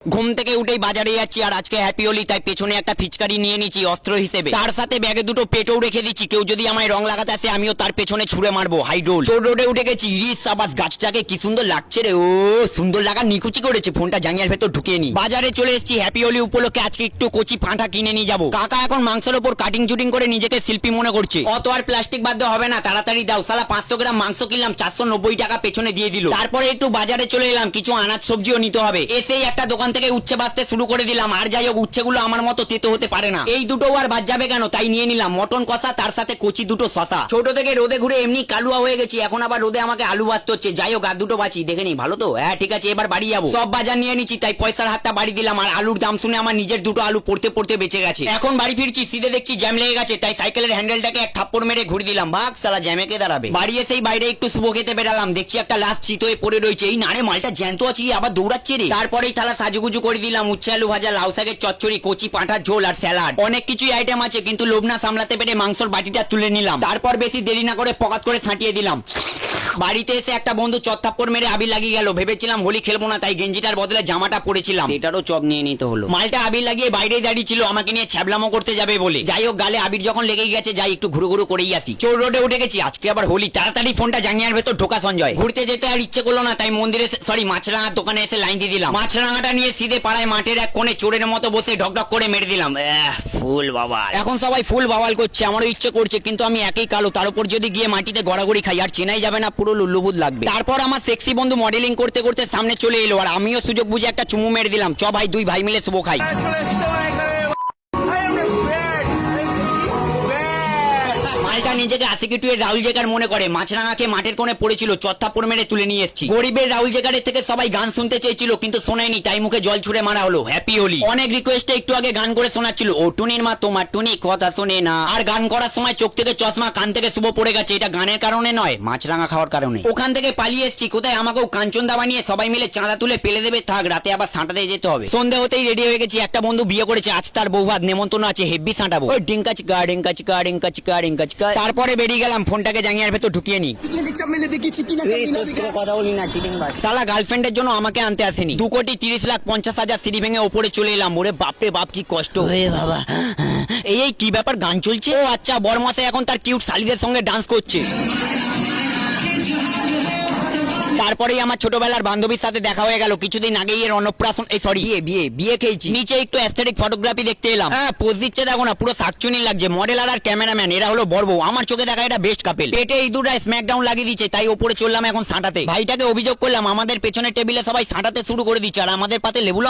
ঘুম থেকে উঠেই বাজারে যাচ্ছি আর আজকে হ্যাপি হোলি, তাই পেছনে একটা ফিচকারি নিয়ে নিচ্ছি অস্ত্র হিসেবে। তার সাথে ব্যাগে দুটো পেটও রেখে দিচ্ছি, কেউ যদি আমায় রং লাগাতে আসে আমিও তার পেছনে ছুড়ে মারবো। হাইড্রোল চোর রোডে উঠে গেছি। ইরিশ সাবাস, গাছটাকে কি সুন্দর লাগছে রে। ও সুন্দর লাগা নিকুচি করেছে, ফোনটা জাঙ্গিয়ার ভেতর ঢুকিয়ে নি। বাজারে চলে এসেছি হ্যাপি হোলি উপলক্ষে, আজকে একটু কচি ফাঁটা কিনে নিয়ে যাবো। কাকা এখন মাংসের ওপর কাটিং জুটিং করে নিজেকে শিল্পী মনে করছে। অত আর প্লাস্টিক বাদ হবে না, তাড়াতাড়ি দাও। সালা 500 গ্রাম মাংস কিনলাম 490 টাকা পেছনে দিয়ে দিল। তারপরে একটু বাজারে চলে এলাম, কিছু আনাজ সবজিও নিতে হবে। এসেই একটা দোকান থেকে উচ্ছে বাঁচতে শুরু করে দিলাম। আর যাই হোক, উচ্ছেগুলো আমার মতো তেতো হতে পারে না, এই দুটো আর বাদ যাবে কেন, তাই নিয়ে নিলাম মটন কষা, তার সাথে কচি দুটো শশা। ছোট থেকে রোদে ঘুরে এমনি কালুয়া হয়ে গেছি, এখন আবার রোদে আমাকে আলু ভাজতে হচ্ছে। যাই হোক, আর দুটো বাঁচি দেখে নি, ভালো তো? হ্যাঁ ঠিক আছে, এবার বাড়ি যাবো। সব বাজার নিয়ে নিচ্ছি, তাই পয়সার হাতটা বাড়ি দিলাম। আর আলুর দাম শুনে আমার নিজের দুটো আলু পড়তে পড়তে বেঁচে গেছে। এখন বাড়ি ফিরছি, সিধে দেখছি জ্যাম লেগে গেছে, তাই সাইকেলের হ্যান্ডেলটাকে এক থাপ্পড় মেরে ঘুরে দিলাম। ভাগ সালা, জ্যামে কে দাঁড়াবে। বাড়ি এসেই বাইরে একটু শুভো খেতে বেরালাম, দেখছি একটা লাশ চিত হয়ে পড়ে রয়েছে। এই নারে, মালটা জ্যান্ত আছে, আবার দৌড়াচ্ছে রে। তারপরেই থালা সাজুগুজু করে দিলাম, উচ্ছে আলু ভাজা, লাউ শাকের চচ্চড়ি, কচি পাঁঠার ঝোল আর স্যালাড। অনেক কিছুই আইটেম আছে, কিন্তু লোভ না সামলাতে পেরে মাংসর বাটিটা তুলে নিলাম। তারপর বেশি দেরি না করে পকাত করে ছাঁটিয়ে দিলাম। বাড়িতে এসে একটা বন্ধু চত্থাপ্পড় মেরে আবির লাগিয়ে গেল। ভেবেছিলাম হোলি খেলবো না, তাই গেঞ্জিটার বদলে জামাটা পরেছিলাম, এটারও চপ নিয়ে নিতে হলো। মালটা আবির লাগিয়ে বাইরে দাঁড়িয়ে ছিল, আমাকে নিয়ে ছ্যাবলামো করতে যাবে বলে। যাই হোক, গালে আবির যখন লেগেই গেছে, যাই একটু ঘুরু ঘুরু করেই আসি। চোর রোডে উঠে গেছি, আজকে আবার হোলি। তাড়াতাড়ি ফোনটা জাঙ্গিয়ার ভেতর ঢোকা সঞ্জয়। ঘুরতে যেতে আর ইচ্ছে করলো না, তাই মন্দিরে মাছরাঙার দোকানে এসে লাইন দিয়ে দিলাম। মাছরাঙাটা নিয়ে সিধে পাড়ায় মাঠের এক কোণে চোরের মতো বসে ঢকঢক করে মেরে দিলাম। ফুল বাবাল। এখন সবাই ফুল বাবাল করছে, আমারও ইচ্ছে করছে, কিন্তু আমি একই কালো, তার উপর যদি গিয়ে মাটিতে গড়াগড়ি খাই আর চেনাই যাবে না, পুরো লুল্লুবুদ লাগবে। তারপর আমার সেক্সি বন্ধু মডেলিং করতে করতে সামনে চলে এলো, আর আমিও সুযোগ বুঝে একটা চুমু মেরে দিলাম। চ ভাই, দুই ভাই মিলে শুভ খাই। মালটা নিজেকে আশিকিটুয়ের রাহুল জেকার মনে করে, মাছরাঙাকে মাঠের কোণে পড়েছিল, চত্থাপ্পড় মেরে তুলে নিয়ে এসেছি। গরিবের রাহুল জেকারের থেকে সবাই গান শুনতে চেয়েছিল, কিন্তু শোনায়নি, তাই মুখে জল ছুড়ে মারা হলো। হ্যাপি হোলি। অনেক রিকোয়েস্টে একটু আগে গান করে শোনাচ্ছিল, ও টুনির মা তোমার টুনি কথা শোনে না। আর গান করার সময় চোখ থেকে চশমা, কান থেকে শুভ পড়ে গেছে। এটা গানের কারণে নয়, মাছরাঙা খাওয়ার কারণে। ওখান থেকে পালিয়ে এসেছি, কোথায় আমাকেও কাঞ্চনদা বানিয়ে সবাই মিলে চাঁদা তুলে ফেলে দেবে। থাক, রাতে আবার সাঁটাতে যেতে হবে। সন্ধ্যে হতেই রেডি হয়ে গেছি। একটা বন্ধু বিয়ে করেছে, আজ তার বউ ভাত নেমন্তন্ন আছে, হেব্বি সাঁটাবো। ওই ডিঙ্কাচিকা ডিঙ্কাচিকা ডিঙ্কাচিকা ডিঙ্কাচিকা। তারপরে বেরিয়ে গেলাম, ফোনটাকে জাঙ্গিয়ার ভেতর ঢুকিয়ে নি। কথা বলি না, চিটিং বাজ। সালা গার্লফ্রেন্ডের জন্য আমাকে আনতে আসেনি। 2,30,50,000 সিঁড়ি ভেঙে ওপরে চলে এলাম। ওরে বাপরে বাপ, কি কষ্ট হয়ে বাবা। এই কি ব্যাপার, গান চলছে? ও আচ্ছা, বড়মাসে এখন তার কিউট শালিদের সঙ্গে ডান্স করছে। তারপরেই আমার ছোটবেলার বান্ধবীর সাথে দেখা হয়ে গেল। কিছুদিন আগেই এর অন্নপ্রাশন, বিয়ে খেয়েছি। নিচে একটু অ্যাস্থেটিক ফটোগ্রাফি দেখতে এলাম। হ্যাঁ, পোজ দিচ্ছে দেখো না, পুরো শাকচুনি লাগছে। মডেল আর ক্যামেরাম্যান এরা হলো বড় বউ। আমার চোখে দেখা এটা বেস্ট কাপেল। পেটে এই দুটা স্ম্যাকডাউন লাগিয়ে দিচ্ছে, তাই ওপরে চললাম এখন সাঁটাতে। ভাইটাকে অভিযোগ করলাম, আমাদের পেছনের টেবিলে সবাই সাঁটাতে শুরু করে দিচ্ছে, আর আমাদের পাতে লেবু লঙ্কা